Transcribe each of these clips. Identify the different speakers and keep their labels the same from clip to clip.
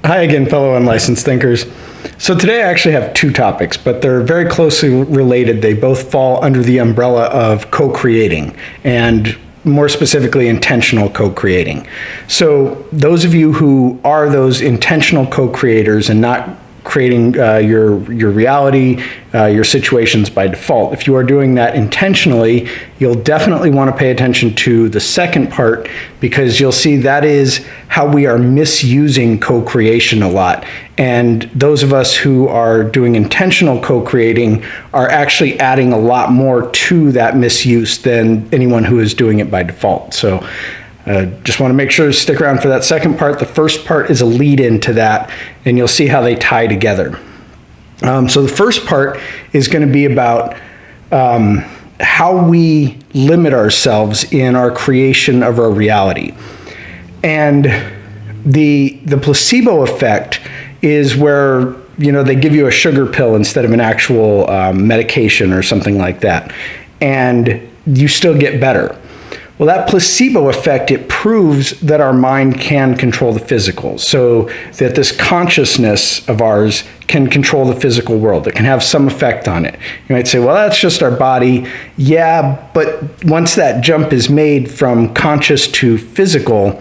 Speaker 1: Hi again, fellow unlicensed thinkers. So today I actually have two topics, but they're very closely related. They both fall under the umbrella of co-creating, and more specifically, intentional co-creating. So those of you who are those intentional co-creators and not creating your reality, your situations by default. If you are doing that intentionally, you'll definitely want to pay attention to the second part, because you'll see that is how we are misusing co-creation a lot. And those of us who are doing intentional co-creating are actually adding a lot more to that misuse than anyone who is doing it by default. So just want to make sure to stick around for that second part. The first part is a lead into that, and you'll see how they tie together. So the first part is going to be about how we limit ourselves in our creation of our reality. And the placebo effect is where, you know, they give you a sugar pill instead of an actual medication or something like that, and you still get better. Well, that placebo effect, it proves that our mind can control the physical, so that this consciousness of ours can control the physical world. It can have some effect on it. You might say, well, that's just our body. Yeah, but once that jump is made from conscious to physical,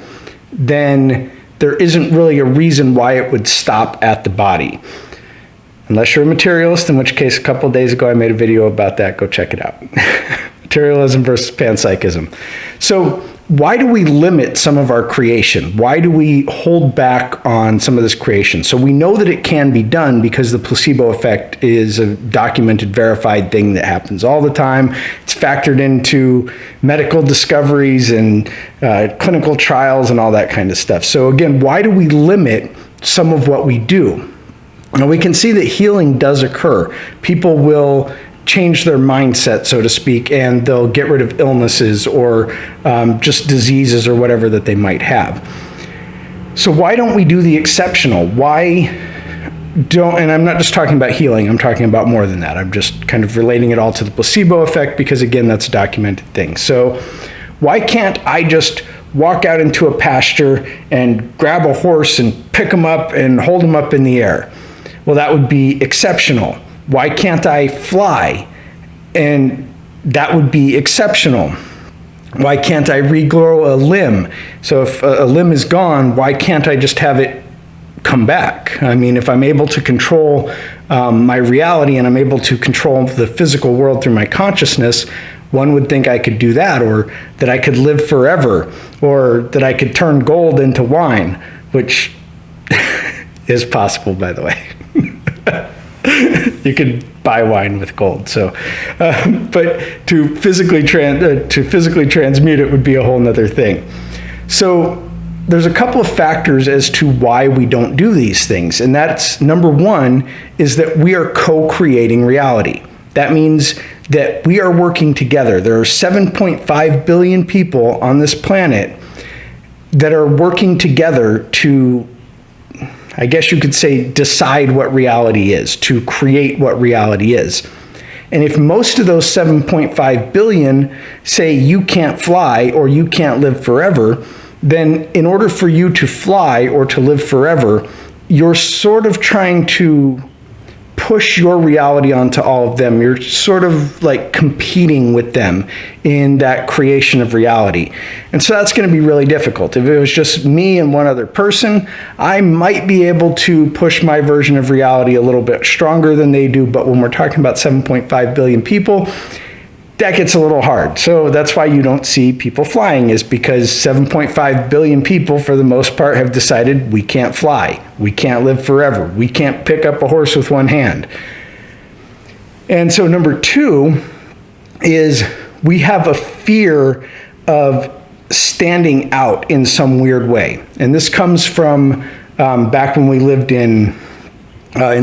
Speaker 1: then there isn't really a reason why it would stop at the body. Unless you're a materialist, in which case a couple of days ago I made a video about that. Go check it out. Materialism versus panpsychism. So why do we limit some of our creation? Why do we hold back on some of this creation? So we know that it can be done because the placebo effect is a documented, verified thing that happens all the time. It's factored into medical discoveries and clinical trials and all that kind of stuff. So again, why do we limit some of what we do? Now we can see that healing does occur. People will change their mindset, so to speak, and they'll get rid of illnesses or just diseases or whatever that they might have. So why don't we do the exceptional? Why don't, and I'm not just talking about healing, I'm talking about more than that. I'm just kind of relating it all to the placebo effect because, again, that's a documented thing. So why can't I just walk out into a pasture and grab a horse and pick him up and hold him up in the air? Well, that would be exceptional. Why can't I fly? And that would be exceptional. Why can't I regrow a limb? So if a limb is gone, why can't I just have it come back? I mean, if I'm able to control my reality and I'm able to control the physical world through my consciousness, one would think I could do that, or that I could live forever, or that I could turn gold into wine, which is possible, by the way. You could buy wine with gold. So, but to physically transmute it would be a whole nother thing. So there's a couple of factors as to why we don't do these things. And that's, number one, is that we are co-creating reality. That means that we are working together. There are 7.5 billion people on this planet that are working together to, I guess you could say, decide what reality is, to create what reality is. And if most of those 7.5 billion say you can't fly or you can't live forever, then in order for you to fly or to live forever, you're sort of trying to push your reality onto all of them. You're sort of like competing with them in that creation of reality. And so that's going to be really difficult. If it was just me and one other person, I might be able to push my version of reality a little bit stronger than they do. But when we're talking about 7.5 billion people, that gets a little hard. So that's why you don't see people flying, is because 7.5 billion people, for the most part, have decided we can't fly. We can't live forever. We can't pick up a horse with one hand. And so number two is we have a fear of standing out in some weird way. And this comes from back when we lived in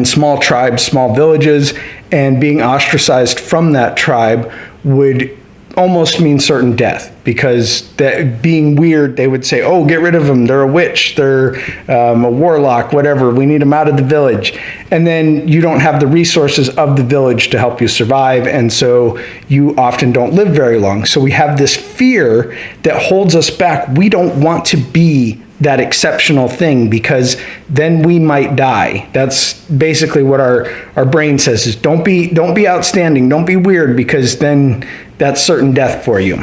Speaker 1: small tribes, small villages, and being ostracized from that tribe would almost mean certain death, because that being weird, they would say, oh, get rid of them, they're a witch, they're a warlock, whatever, we need them out of the village. And then you don't have the resources of the village to help you survive, and so you often don't live very long. So we have this fear that holds us back. We don't want to be that exceptional thing, because then we might die. That's basically what our brain says, is don't be outstanding, don't be weird, because then that's certain death for you.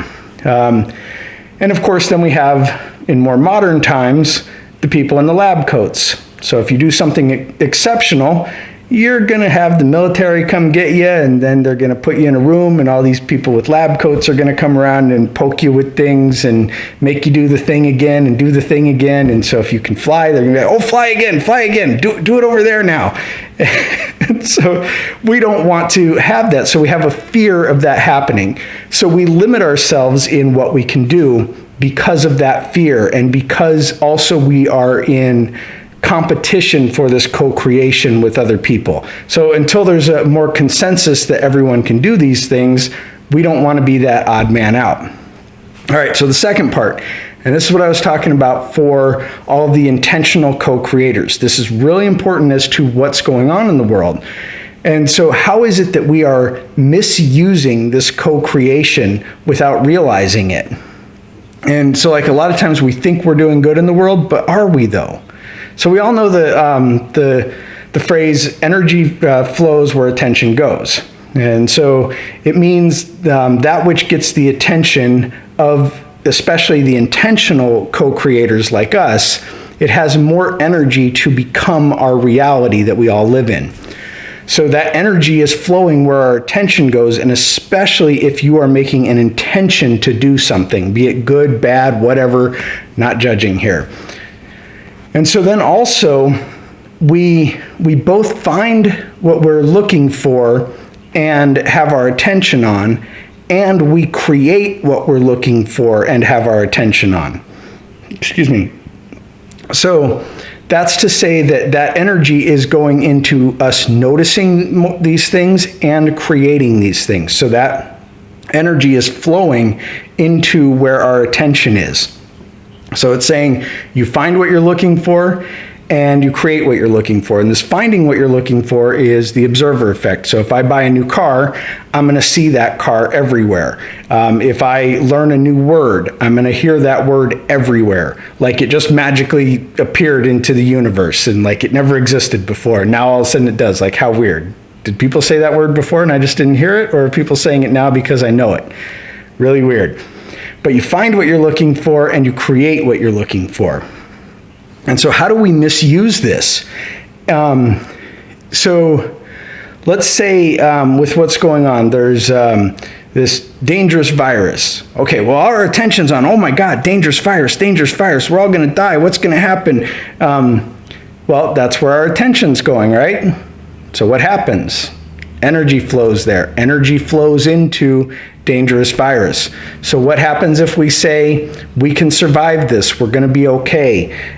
Speaker 1: And of course, then we have, in more modern times, the people in the lab coats. So if you do something exceptional, you're going to have the military come get you, and then they're going to put you in a room, and all these people with lab coats are going to come around and poke you with things and make you do the thing again and do the thing again. And so if you can fly, they're going to be like, oh, fly again, do it over there now. So we don't want to have that. So we have a fear of that happening. So we limit ourselves in what we can do because of that fear, and because also we are in competition for this co-creation with other people. So until there's a more consensus that everyone can do these things, we don't want to be that odd man out. All right, so the second part, and this is what I was talking about for all of the intentional co-creators. This is really important as to what's going on in the world. And so how is it that we are misusing this co-creation without realizing it? And so, like, a lot of times we think we're doing good in the world, but are we though? So we all know the phrase, energy flows where attention goes. And so it means that which gets the attention of especially the intentional co-creators like us, it has more energy to become our reality that we all live in. So that energy is flowing where our attention goes, and especially if you are making an intention to do something, be it good, bad, whatever, not judging here. And so then also, we both find what we're looking for and have our attention on, and we create what we're looking for and have our attention on. Excuse me. So that's to say that that energy is going into us noticing these things and creating these things. So that energy is flowing into where our attention is. So it's saying you find what you're looking for and you create what you're looking for. And this finding what you're looking for is the observer effect. So if I buy a new car, I'm going to see that car everywhere. If I learn a new word, I'm going to hear that word everywhere. Like it just magically appeared into the universe and like it never existed before. Now all of a sudden it does. Like, how weird. Did people say that word before and I just didn't hear it? Or are people saying it now because I know it? Really weird. But you find what you're looking for and you create what you're looking for. And so how do we misuse this? So let's say with what's going on, there's this dangerous virus. Okay, well, our attention's on, oh my God, dangerous virus, we're all going to die. What's going to happen? Well, that's where our attention's going, right? So what happens? Energy flows there. Energy flows into dangerous virus. So what happens if we say, we can survive this, we're going to be okay,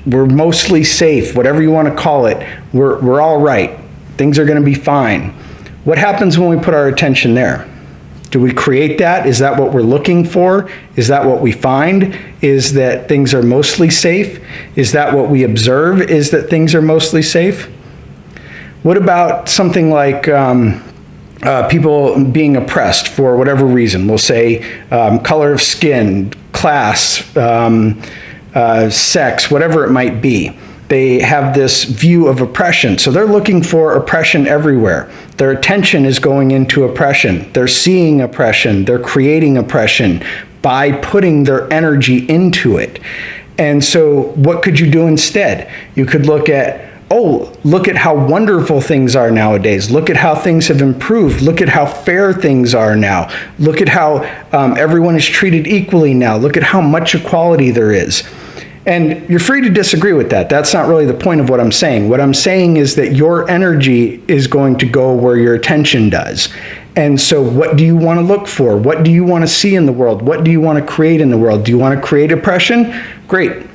Speaker 1: we're mostly safe, whatever you want to call it, we're all right, things are going to be fine. What happens when we put our attention there? Do we create that? Is that what we're looking for? Is that what we find? Is that things are mostly safe? Is that what we observe? Is that things are mostly safe? What about something like people being oppressed for whatever reason? We'll say color of skin, class, sex, whatever it might be. They have this view of oppression. So they're looking for oppression everywhere. Their attention is going into oppression. They're seeing oppression. They're creating oppression by putting their energy into it. And so what could you do instead? You could look at, oh, look at how wonderful things are nowadays. Look at how things have improved. Look at how fair things are now. Look at how everyone is treated equally now. Look at how much equality there is. And you're free to disagree with that. That's not really the point of what I'm saying. What I'm saying is that your energy is going to go where your attention does. And so what do you want to look for? What do you want to see in the world? What do you want to create in the world? Do you want to create oppression? Great.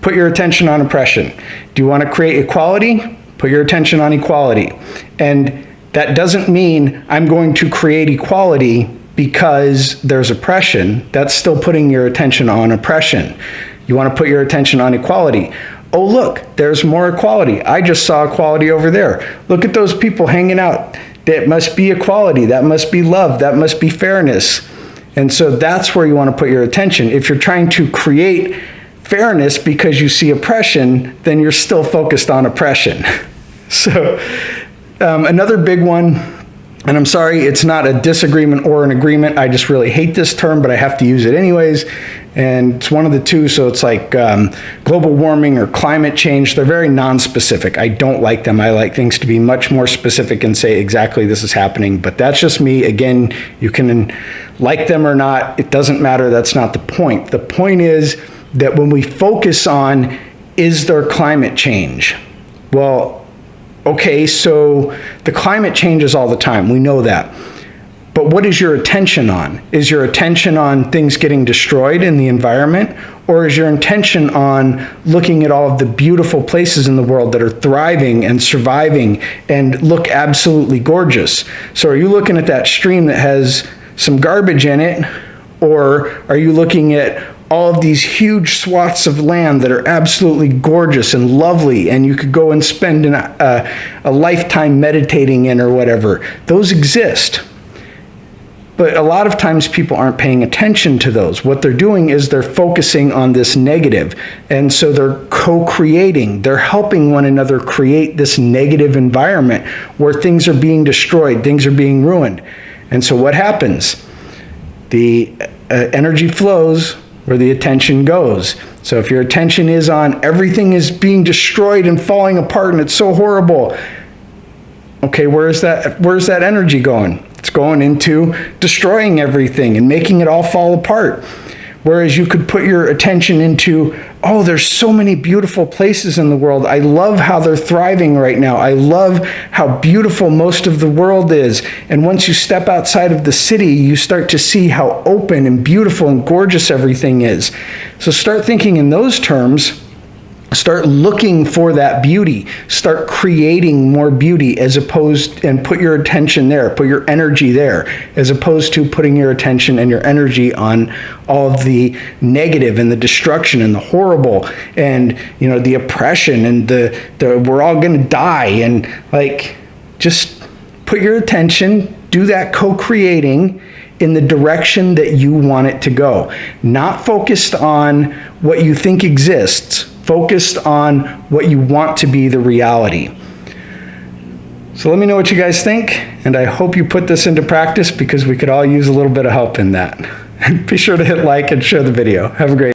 Speaker 1: Put your attention on oppression. Do you want to create equality? Put your attention on equality. And that doesn't mean I'm going to create equality because there's oppression. That's still putting your attention on oppression. You want to put your attention on equality. Oh, look, there's more equality. I just saw equality over there. Look at those people hanging out. That must be equality. That must be love. That must be fairness. And so that's where you want to put your attention. If you're trying to create fairness because you see oppression, then you're still focused on oppression. So another big one, and I'm sorry, it's not a disagreement or an agreement. I just really hate this term, but I have to use it anyways. And it's one of the two, so it's like global warming or climate change. They're very non-specific. I don't like them. I like things to be much more specific and say exactly this is happening, but that's just me. Again, you can like them or not. It doesn't matter. That's not the point. The point is that when we focus on, is there climate change? Well, okay, so the climate changes all the time. We know that. But what is your attention on? Is your attention on things getting destroyed in the environment? Or is your intention on looking at all of the beautiful places in the world that are thriving and surviving and look absolutely gorgeous? So are you looking at that stream that has some garbage in it? Or are you looking at all of these huge swaths of land that are absolutely gorgeous and lovely and you could go and spend a lifetime meditating in or whatever? Those exist. But a lot of times people aren't paying attention to those. What they're doing is they're focusing on this negative. And so they're co-creating. They're helping one another create this negative environment where things are being destroyed, things are being ruined. And so what happens? The energy flows where the attention goes. So if your attention is on everything is being destroyed and falling apart and it's so horrible, okay, where's that energy going? It's going into destroying everything and making it all fall apart. Whereas you could put your attention into, oh, there's so many beautiful places in the world. I love how they're thriving right now. I love how beautiful most of the world is. And once you step outside of the city, you start to see how open and beautiful and gorgeous everything is. So start thinking in those terms. Start looking for that beauty. Start creating more beauty and put your attention there, put your energy there, as opposed to putting your attention and your energy on all of the negative and the destruction and the horrible and, you know, the oppression and the we're all going to die. And like, just put your attention, do that co-creating in the direction that you want it to go. Not focused on what you think exists, focused on what you want to be the reality. So let me know what you guys think, and I hope you put this into practice because we could all use a little bit of help in that. Be sure to hit like and share the video. Have a great